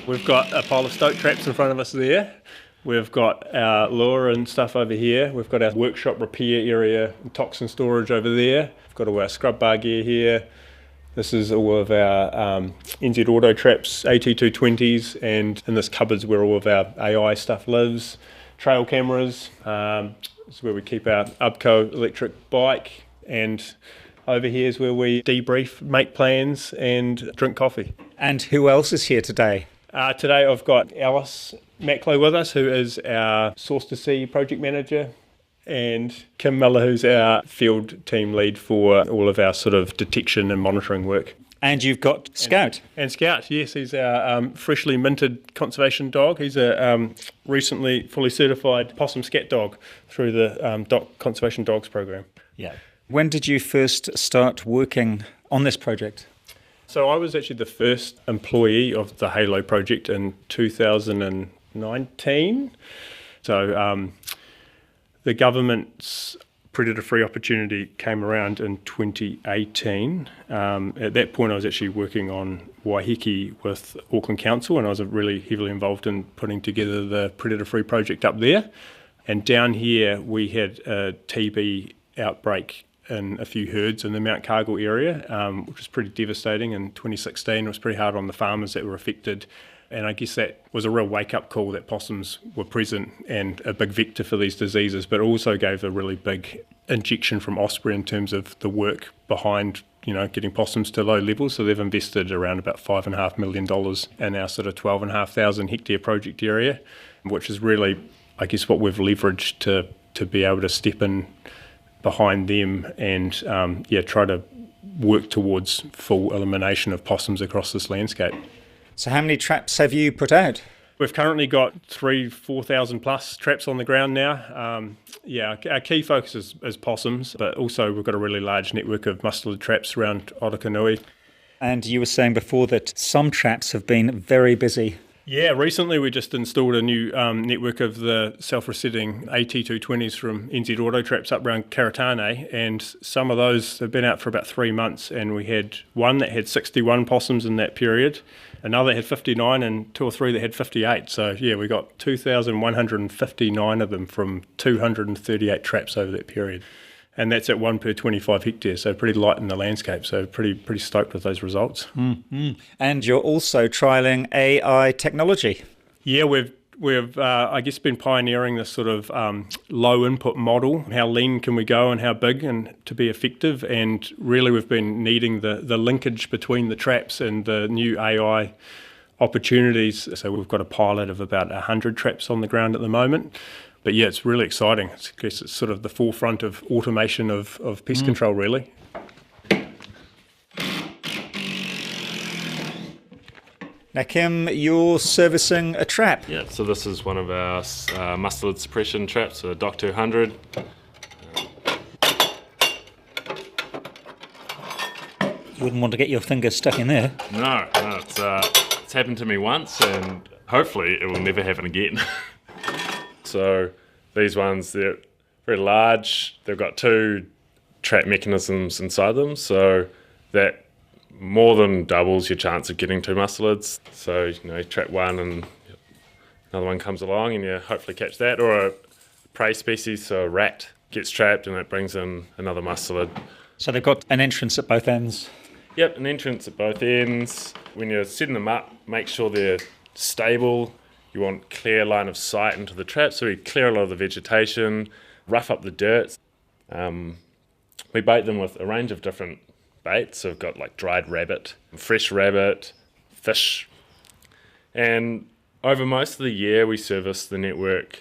We've got a pile of stoke traps in front of us there. We've got our lure and stuff over here. We've got our workshop repair area and toxin storage over there. We've got all our scrub bar gear here. This is all of our NZ Auto traps, AT220s, and in this cupboard's where all of our AI stuff lives. Trail cameras, this is where we keep our Ubco electric bike, and over here is where we debrief, make plans and drink coffee. And who else is here today? Today I've got Alice Macklow with us, who is our Source to Sea project manager, and Kim Miller, who's our field team lead for all of our sort of detection and monitoring work. And you've got Scout. And Scout, yes, he's our freshly minted conservation dog. He's a recently fully certified possum scat dog through the Conservation Dogs program. Yeah. When did you first start working on this project? So I was actually the first employee of the Halo project in 2019. So the government's predator-free opportunity came around in 2018. At that point, I was actually working on Waiheke with Auckland Council, and I was really heavily involved in putting together the predator-free project up there. And down here, we had a TB outbreak in a few herds in the Mount Cargill area, which was pretty devastating in 2016. It was pretty hard on the farmers that were affected. And I guess that was a real wake-up call that possums were present and a big vector for these diseases, but also gave a really big injection from Osprey in terms of the work behind, getting possums to low levels. So they've invested around about $5.5 million in our sort of 12,500 hectare project area, which is really, I guess, what we've leveraged to be able to step in behind them and try to work towards full elimination of possums across this landscape. So how many traps have you put out? We've currently got 4,000 plus traps on the ground now. Our key focus is possums, but also we've got a really large network of mustelid traps around Otakanui. And you were saying before that some traps have been very busy. Yeah, recently we just installed a new network of the self-resetting AT220s from NZ Auto Traps up around Karatane, and some of those have been out for about 3 months, and we had one that had 61 possums in that period, another that had 59, and 2 or 3 that had 58. So yeah, we got 2,159 of them from 238 traps over that period. And that's at 1 per 25 hectares, so pretty light in the landscape. So pretty stoked with those results. Mm-hmm. And you're also trialling AI technology. Yeah, we've I guess been pioneering this sort of low input model. How lean can we go and how big and to be effective? And really, we've been needing the linkage between the traps and the new AI opportunities. So we've got a pilot of about 100 traps on the ground at the moment. But yeah, it's really exciting. I guess it's sort of the forefront of automation of pest control, really. Now, Kim, you're servicing a trap. Yeah, so this is one of our mustelid suppression traps, a Doc 200. You wouldn't want to get your finger stuck in there. No, it's happened to me once, and hopefully it will never happen again. So these ones, they're very large. They've got 2 trap mechanisms inside them, so that more than doubles your chance of getting 2 mustelids. So, you trap one and another one comes along and you hopefully catch that. Or a prey species, so a rat gets trapped and it brings in another mustelid. So they've got an entrance at both ends? Yep, an entrance at both ends. When you're setting them up, make sure they're stable. You want clear line of sight into the trap, so we clear a lot of the vegetation, rough up the dirt. We bait them with a range of different baits. So we've got like dried rabbit, fresh rabbit, fish. And over most of the year, we service the network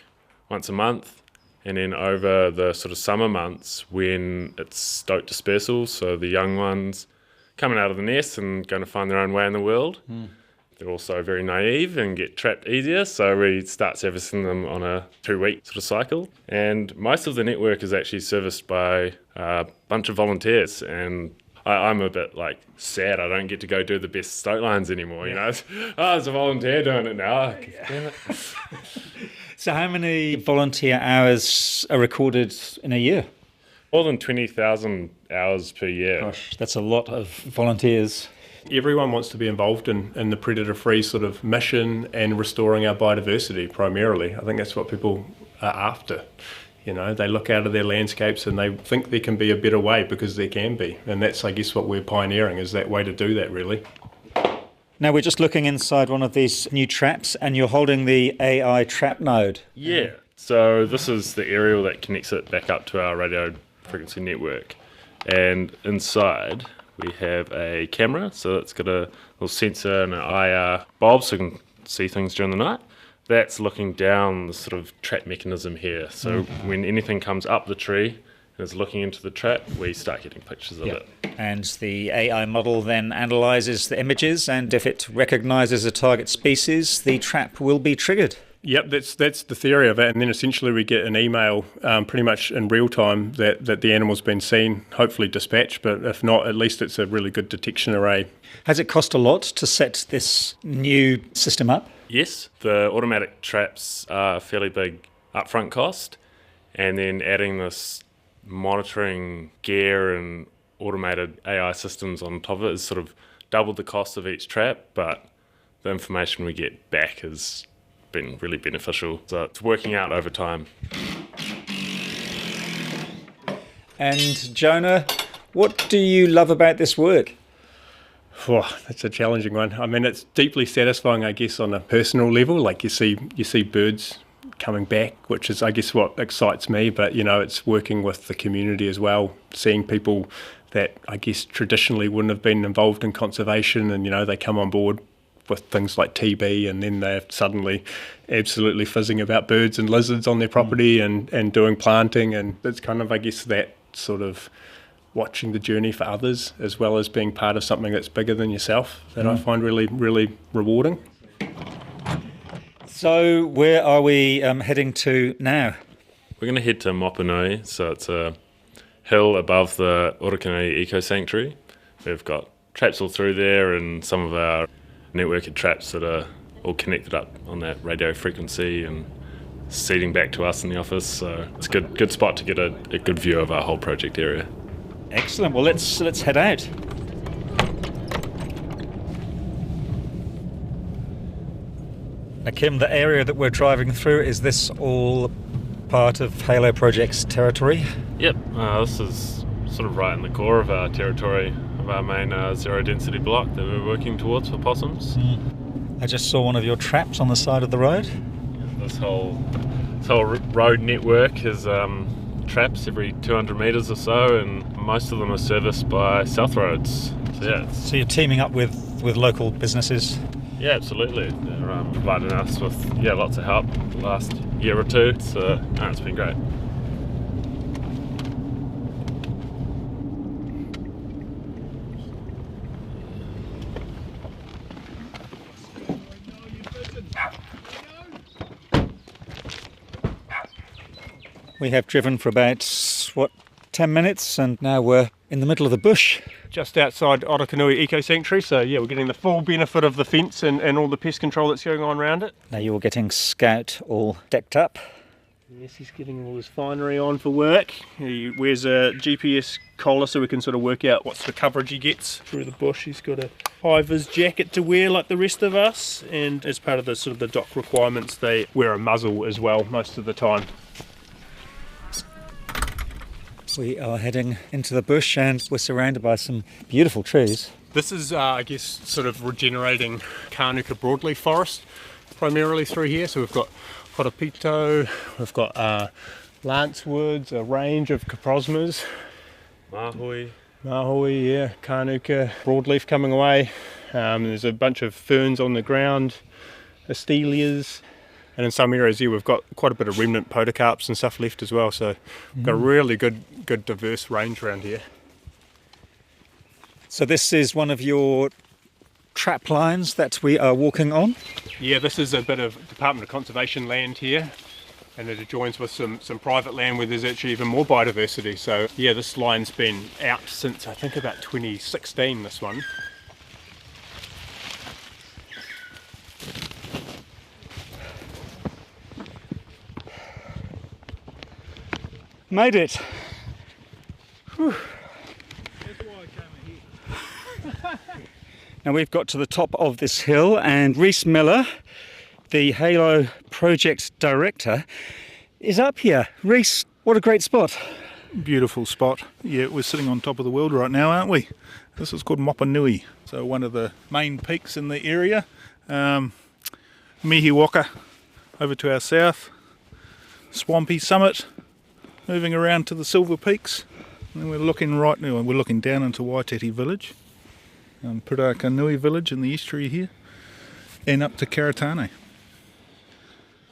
once a month. And then over the sort of summer months, when it's stoke dispersal, so the young ones coming out of the nest and going to find their own way in the world. They're also very naive and get trapped easier, so we start servicing them on a 2-week sort of cycle. And most of the network is actually serviced by a bunch of volunteers, and I'm a bit sad I don't get to go do the best stoke lines anymore, there's a volunteer doing it now. Damn it. So how many volunteer hours are recorded in a year? More than 20,000 hours per year. Gosh, that's a lot of volunteers. Everyone wants to be involved in the predator-free sort of mission and restoring our biodiversity primarily. I think that's what people are after. You know, they look out of their landscapes and they think there can be a better way, because there can be. And that's, I guess, what we're pioneering, is that way to do that, really. Now we're just looking inside one of these new traps, and you're holding the AI trap node. Yeah, so this is the aerial that connects it back up to our radio frequency network. And inside we have a camera, so it's got a little sensor and an IR bulb so we can see things during the night. That's looking down the sort of trap mechanism here. So when anything comes up the tree and is looking into the trap, we start getting pictures of it. And the AI model then analyses the images, and if it recognises a target species, the trap will be triggered. Yep, that's the theory of it. And then essentially we get an email pretty much in real time that the animal's been seen, hopefully dispatched, but if not, at least it's a really good detection array. Has it cost a lot to set this new system up? Yes, the automatic traps are a fairly big upfront cost, and then adding this monitoring gear and automated AI systems on top of it has sort of doubled the cost of each trap, but the information we get back has been really beneficial. So it's working out over time. And Jonah, what do you love about this work? Oh, that's a challenging one. I mean, it's deeply satisfying, I guess, on a personal level. Like you see birds coming back, which is, I guess, what excites me. But, you know, it's working with the community as well, seeing people that I guess traditionally wouldn't have been involved in conservation, and, you know, they come on board with things like TB, and then they're suddenly absolutely fizzing about birds and lizards on their property and doing planting. And it's kind of, I guess, that sort of watching the journey for others, as well as being part of something that's bigger than yourself, that I find really, really rewarding. So where are we heading to now? We're going to head to Mopanui, so it's a hill above the Orokonui Eco Sanctuary. We've got traps all through there, and some of our network of traps that are all connected up on that radio frequency and seeding back to us in the office. So it's a good spot to get a good view of our whole project area. Excellent. Well, let's head out. Now, Kim, the area that we're driving through, is this all part of Halo Project's territory? Yep, this is sort of right in the core of our territory, of our main zero density block that we're working towards for possums. I just saw one of your traps on the side of the road. This whole road network is traps every 200 metres or so, and most of them are serviced by South Roads. So you're teaming up with local businesses? Yeah, absolutely. They're providing us with lots of help the last year or two, so it's been great. We have driven for about, 10 minutes, and now we're in the middle of the bush. Just outside Orokonui Eco Sanctuary, so yeah, we're getting the full benefit of the fence and all the pest control that's going on around it. Now you're getting Scout all decked up. Yes, he's getting all his finery on for work. He wears a GPS collar so we can sort of work out what sort of coverage he gets through the bush. He's got a high-vis jacket to wear like the rest of us, and as part of the sort of the dock requirements, they wear a muzzle as well most of the time. We are heading into the bush, and we're surrounded by some beautiful trees. This is, I guess, sort of regenerating Kānuka broadleaf forest, primarily through here. So we've got Horapito, we've got lancewoods, a range of coprosmas. Mahui, yeah, Kānuka broadleaf coming away. There's a bunch of ferns on the ground, astillias. And in some areas here, we've got quite a bit of remnant podocarps and stuff left as well. So we've got a really good diverse range around here. So this is one of your trap lines that we are walking on? Yeah, this is a bit of Department of Conservation land here, and it adjoins with some private land where there's actually even more biodiversity. So yeah, this line's been out since I think about 2016, this one. Made it. Whew. That's why I came here. Now we've got to the top of this hill, and Rhys Miller, the Halo project director, is up here. Rhys, what a great spot. Beautiful spot. Yeah, we're sitting on top of the world right now, aren't we? This is called Mopanui, so one of the main peaks in the area. Mihiwaka over to our south, Swampy Summit, moving around to the Silver Peaks, and we're looking right now. We're looking down into Waititi Village, Puraka Nui Village in the estuary here, and up to Karatane.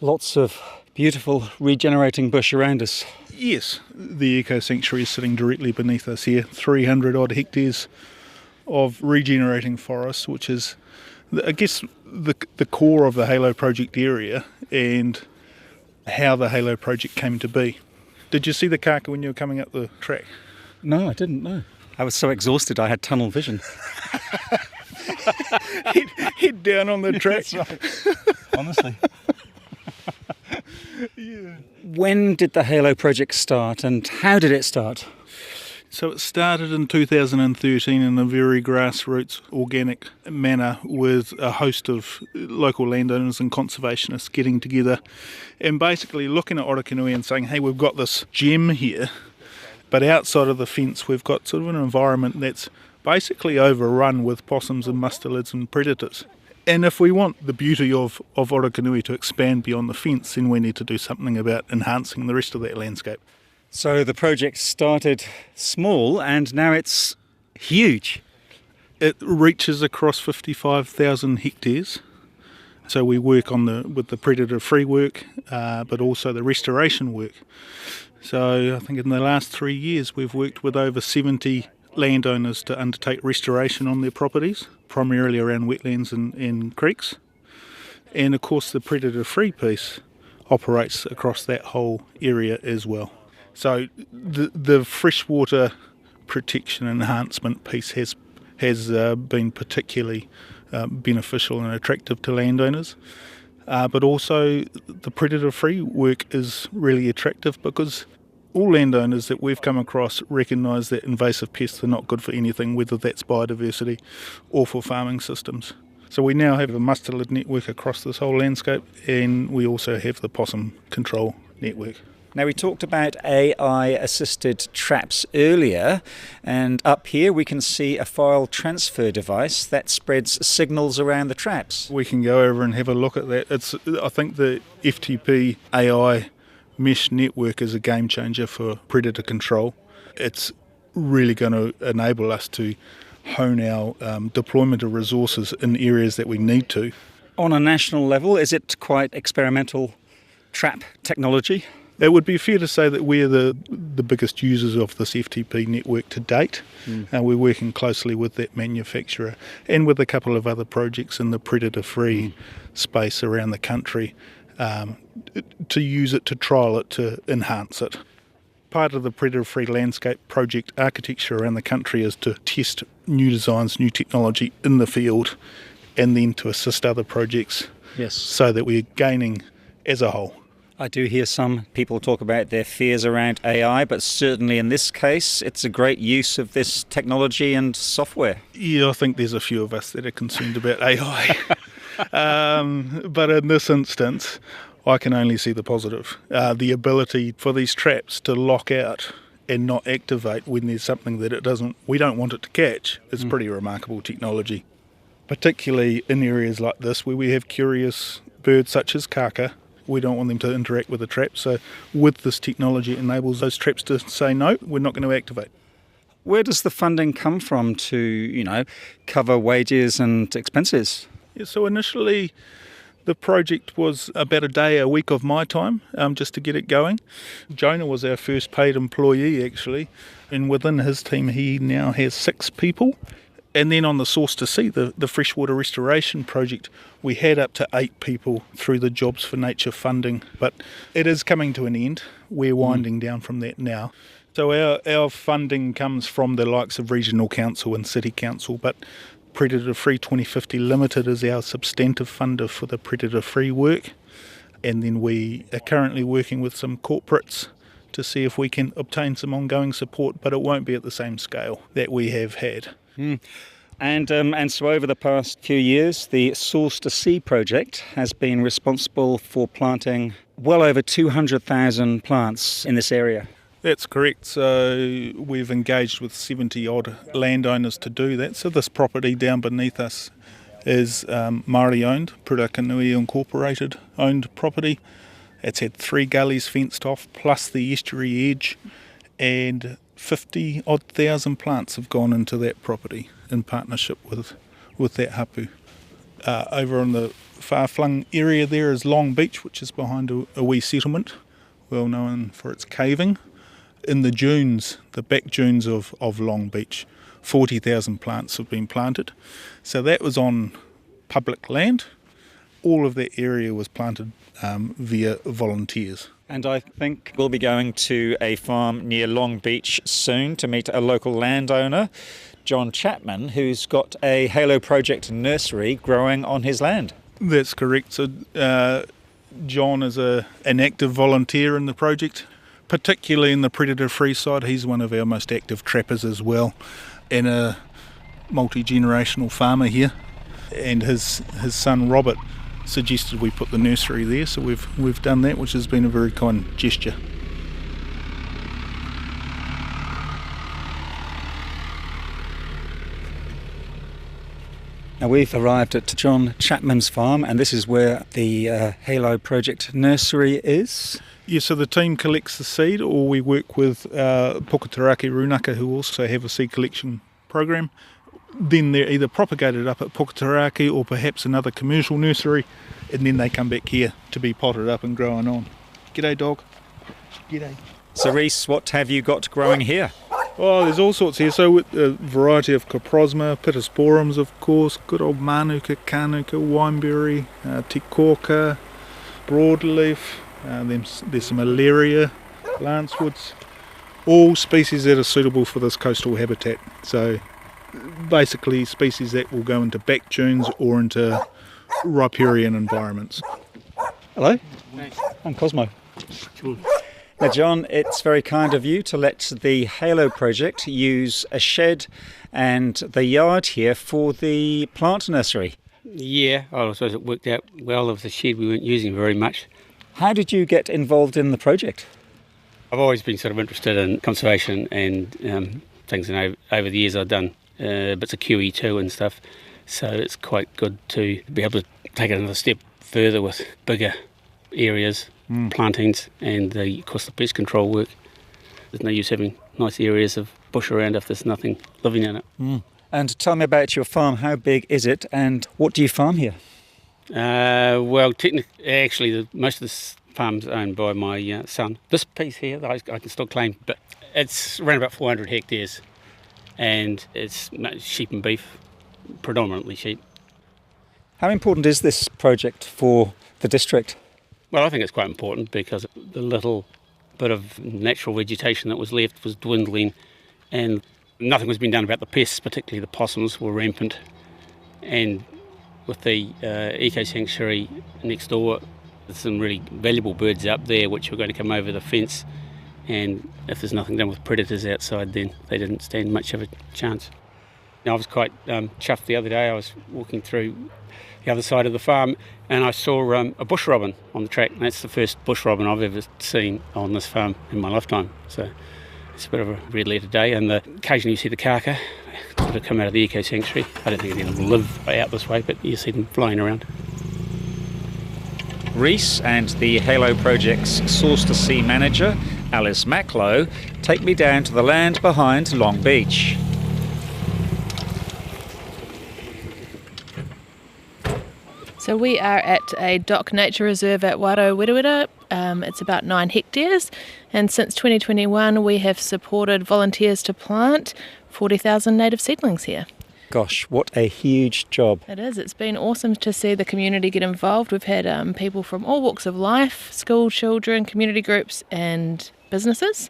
Lots of beautiful regenerating bush around us. Yes, the eco sanctuary is sitting directly beneath us here. 300 odd hectares of regenerating forest, which is, I guess, the core of the Halo project area and how the Halo project came to be. Did you see the kaka when you were coming up the track? No, I didn't know. I was so exhausted I had tunnel vision. Head down on the track. That's right. Honestly. Yeah. When did the Halo project start, and how did it start? So it started in 2013 in a very grassroots, organic manner with a host of local landowners and conservationists getting together and basically looking at Orokonui and saying, hey, we've got this gem here, but outside of the fence we've got sort of an environment that's basically overrun with possums and mustelids and predators. And if we want the beauty of Orokonui to expand beyond the fence, then we need to do something about enhancing the rest of that landscape. So the project started small and now it's huge. It reaches across 55,000 hectares. So we work with the predator-free work, but also the restoration work. So I think in the last 3 years we've worked with over 70 landowners to undertake restoration on their properties, primarily around wetlands and creeks. And of course the predator-free piece operates across that whole area as well. So the freshwater protection enhancement piece has been particularly beneficial and attractive to landowners, but also the predator-free work is really attractive because all landowners that we've come across recognise that invasive pests are not good for anything, whether that's biodiversity or for farming systems. So we now have a mustelid network across this whole landscape, and we also have the possum control network. Now, we talked about AI-assisted traps earlier, and up here we can see a file transfer device that spreads signals around the traps. We can go over and have a look at that. I think the FTP AI mesh network is a game changer for predator control. It's really going to enable us to hone our deployment of resources in areas that we need to. On a national level, is it quite experimental trap technology? It would be fair to say that we're the biggest users of this FTP network to date. We're working closely with that manufacturer and with a couple of other projects in the predator-free space around the country to use it, to trial it, to enhance it. Part of the predator-free landscape project architecture around the country is to test new designs, new technology in the field, and then to assist other projects. Yes. So that we're gaining as a whole. I do hear some people talk about their fears around AI, but certainly in this case, it's a great use of this technology and software. Yeah, I think there's a few of us that are concerned about AI. But in this instance, I can only see the positive. The ability for these traps to lock out and not activate when there's something that we don't want it to catch is pretty remarkable technology. Particularly in areas like this where we have curious birds such as kaka. We don't want them to interact with the trap, so with this technology it enables those traps to say no, we're not going to activate. Where does the funding come from to, cover wages and expenses? Yeah, so initially the project was about a week of my time, just to get it going. Jonah was our first paid employee actually, and within his team he now has 6 people. And then on the Source to Sea, the freshwater restoration project, we had up to 8 people through the Jobs for Nature funding. But it is coming to an end. We're winding down from that now. So our funding comes from the likes of Regional Council and City Council, but Predator Free 2050 Limited is our substantive funder for the Predator Free work. And then we are currently working with some corporates to see if we can obtain some ongoing support, but it won't be at the same scale that we have had. And so over the past few years, the Source to Sea project has been responsible for planting well over 200,000 plants in this area. That's correct. So we've engaged with 70 odd landowners to do that. So this property down beneath us is Māori owned, Purakanui Incorporated owned property. It's had 3 gullies fenced off, plus the estuary edge, and 50 odd thousand plants have gone into that property in partnership with that hapu. Over on the far-flung area there is Long Beach, which is behind a wee settlement, well known for its caving. In the dunes, the back dunes of Long Beach, 40,000 plants have been planted. So that was on public land. All of that area was planted via volunteers. And I think we'll be going to a farm near Long Beach soon to meet a local landowner, John Chapman, who's got a Halo Project nursery growing on his land. That's correct. So John is an active volunteer in the project, particularly in the predator-free side. He's one of our most active trappers as well, and a multi-generational farmer here. And his son Robert suggested we put the nursery there, so we've done that, which has been a very kind gesture. Now we've arrived at John Chapman's farm, and this is where the Halo Project nursery is. Yeah, so the team collects the seed, or we work with Puketeraki Runaka, who also have a seed collection program. Then they're either propagated up at Puketeraki or perhaps another commercial nursery, and then they come back here to be potted up and growing on. G'day, dog. G'day. So Reese, what have you got growing here? Oh, there's all sorts here. So with a variety of Coprosma, Pittosporums, of course, good old Manuka, Kanuka, Wineberry, Tikorka, Broadleaf, there's some Alaria, Lancewoods, all species that are suitable for this coastal habitat. So basically species that will go into back dunes or into riparian environments. Hello, I'm Cosmo. Now John, it's very kind of you to let the Halo Project use a shed and the yard here for the plant nursery. Yeah, I suppose it worked out well. Of the shed we weren't using very much. How did you get involved in the project? I've always been sort of interested in conservation and things, and over the years I've done bits of QE2 and stuff, so it's quite good to be able to take it another step further with bigger areas, plantings, and of course the pest control work. There's no use having nice areas of bush around if there's nothing living in it. And tell me about your farm. How big is it, and what do you farm here? Well, actually, most of this farm's owned by my son. This piece here, I can still claim, but it's around about 400 hectares, and it's sheep and beef, predominantly sheep. How important is this project for the district? Well, I think it's quite important because the little bit of natural vegetation that was left was dwindling, and nothing was being done about the pests, particularly the possums were rampant. And with the eco-sanctuary next door, there's some really valuable birds up there which were going to come over the fence, and if there's nothing done with predators outside, then they didn't stand much of a chance. Now, I was quite chuffed the other day. I was walking through the other side of the farm and I saw a bush robin on the track, and that's the first bush robin I've ever seen on this farm in my lifetime. So it's a bit of a red letter day, and occasionally you see the kaka that have come out of the eco-sanctuary. I don't think any of them live out this way, but you see them flying around. Reese and the Halo Project's Source to Sea manager, Alice Macklow, take me down to the land behind Long Beach. So we are at a dock nature reserve at Waro Wirewira. It's about 9 hectares, and since 2021 we have supported volunteers to plant 40,000 native seedlings here. Gosh, what a huge job. It is. It's been awesome to see the community get involved. We've had people from all walks of life, school children, community groups and businesses.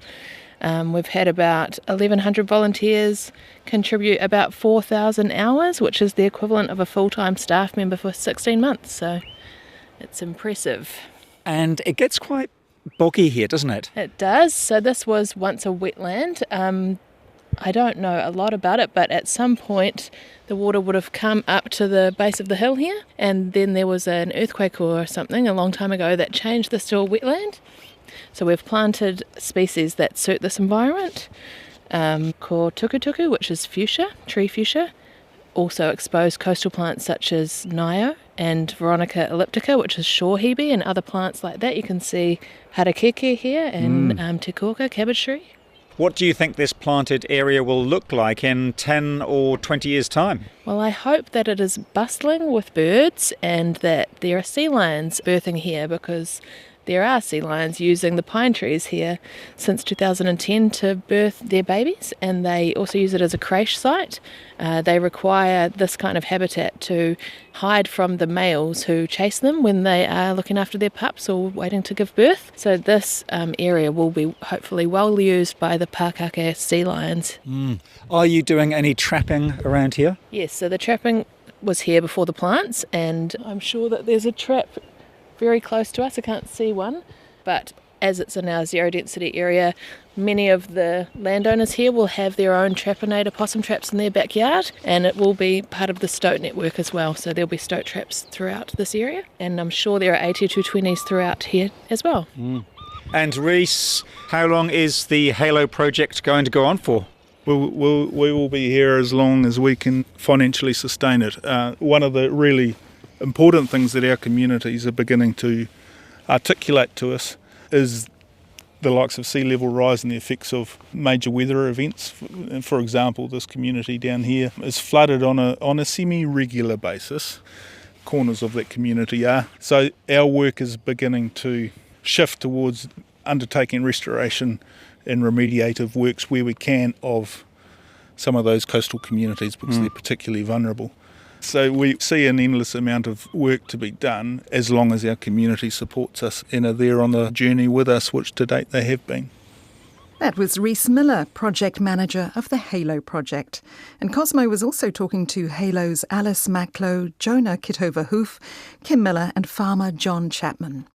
We've had about 1,100 volunteers contribute about 4,000 hours, which is the equivalent of a full-time staff member for 16 months. So it's impressive. And it gets quite boggy here, doesn't it? It does. So this was once a wetland. I don't know a lot about it, but at some point the water would have come up to the base of the hill here, and then there was an earthquake or something a long time ago that changed this to a wetland. So we've planted species that suit this environment, called tukutuku, which is fuchsia, tree fuchsia. Also exposed coastal plants such as nio and Veronica elliptica, which is shore hebe, and other plants like that. You can see harakeke here and te kōka, cabbage tree. What do you think this planted area will look like in 10 or 20 years' time? Well, I hope that it is bustling with birds and that there are sea lions birthing here, because there are sea lions using the pine trees here since 2010 to birth their babies, and they also use it as a creche site. They require this kind of habitat to hide from the males who chase them when they are looking after their pups or waiting to give birth. So this area will be hopefully well used by the Pakake sea lions. Are you doing any trapping around here? Yes, so the trapping was here before the plants, and I'm sure that there's a trap very close to us. I can't see one, but as it's in our zero density area, many of the landowners here will have their own trapinator possum traps in their backyard, and it will be part of the stoat network as well. So there'll be stoat traps throughout this area, and I'm sure there are 80-220s throughout here as well. And Reese, how long is the Halo project going to go on for? We will be here as long as we can financially sustain it. One of the really important things that our communities are beginning to articulate to us is the likes of sea level rise and the effects of major weather events. For example, this community down here is flooded on a semi-regular basis. Corners of that community are. So our work is beginning to shift towards undertaking restoration and remediative works where we can of some of those coastal communities, because they're particularly vulnerable. So we see an endless amount of work to be done as long as our community supports us and are there on the journey with us, which to date they have been. That was Reese Miller, project manager of the Halo project. And Cosmo was also talking to Halo's Alice Macklow, Jonah Kitova-Hoof, Kim Miller and farmer John Chapman.